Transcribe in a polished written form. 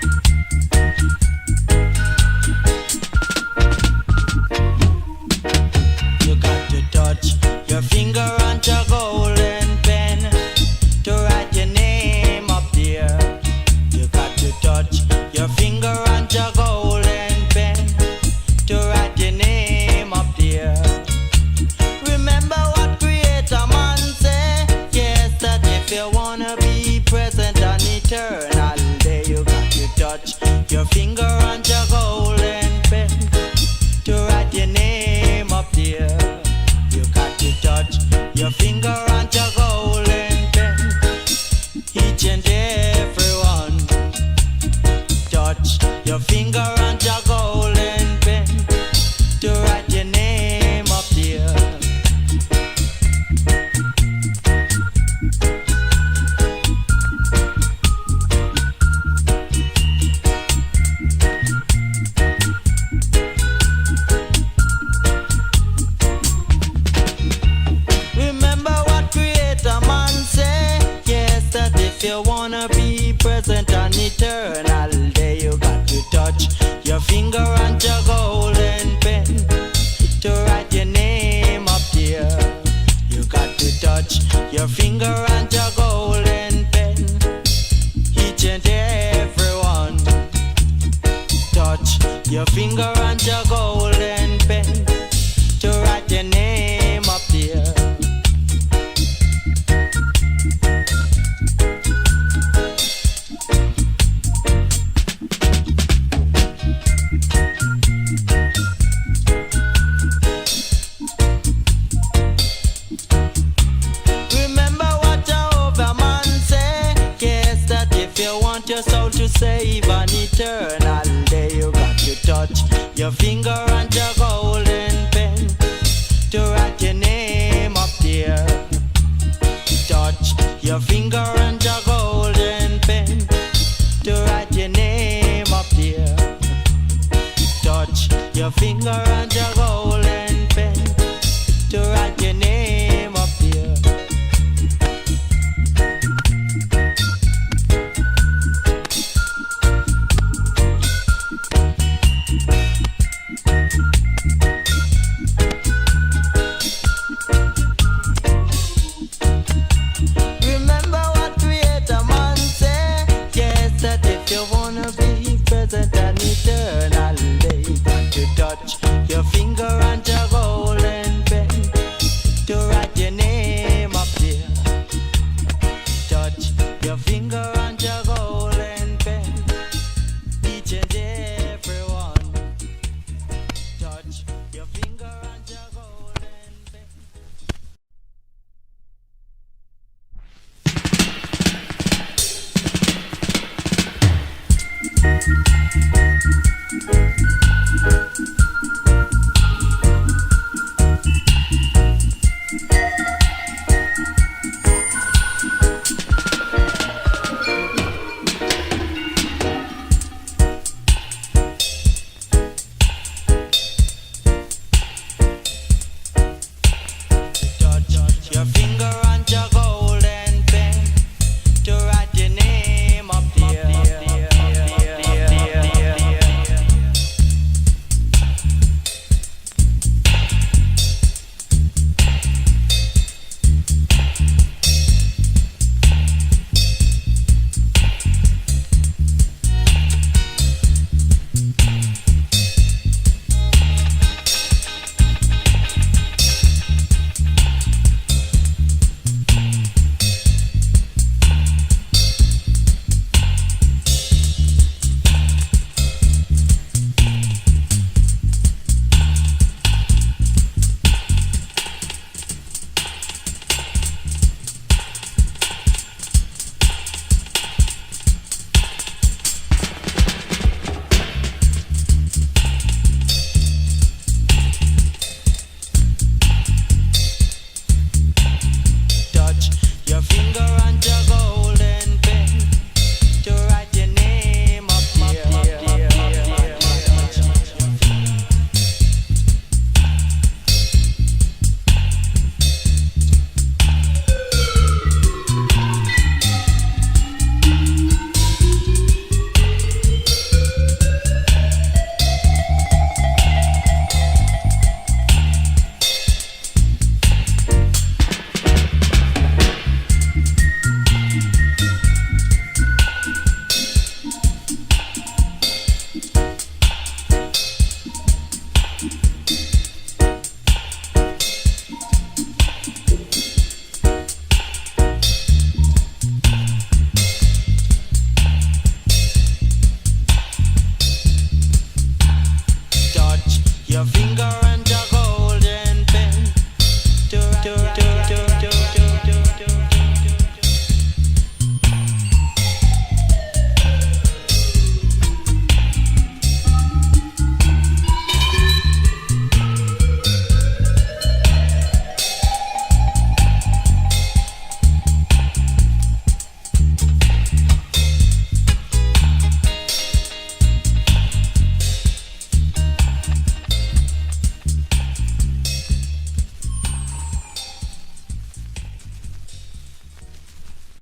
You got to touch your finger on your golden pen to write your name up there. You got to touch your finger on your golden pen to write your name up there. Remember what Creator Man said, yes, that if you wanna be present and eternal day, you got to touch your finger on your golden pen to write your name up there. You got to touch your finger on your golden pen. Each and every one, touch your finger on your golden pen to write your name up there. Remember what Creator Man said, yes, that if you wanna be present and eternal day, you got to touch your finger on your golden pen to write your name up there. You got to touch your finger on your golden pen. Each and every one, touch your finger on your golden pen to write your name up there. Remember what Jehovah Man said, yes, that if you want your soul to save an eternal day, you got to touch your finger on your golden pen to write your name up there. Touch your finger on your golden pen to write your name up there. Touch your finger on your golden pen to write your name up there. Remember what Creator Man said, yes, that if you wanna be present and eternal day, you got to touch your finger on your golden pen to write your name up there. Touch your finger on your golden pen. Each and every one, touch your finger on your golden pen. Touch your finger on your golden pen to write your name up there. your finger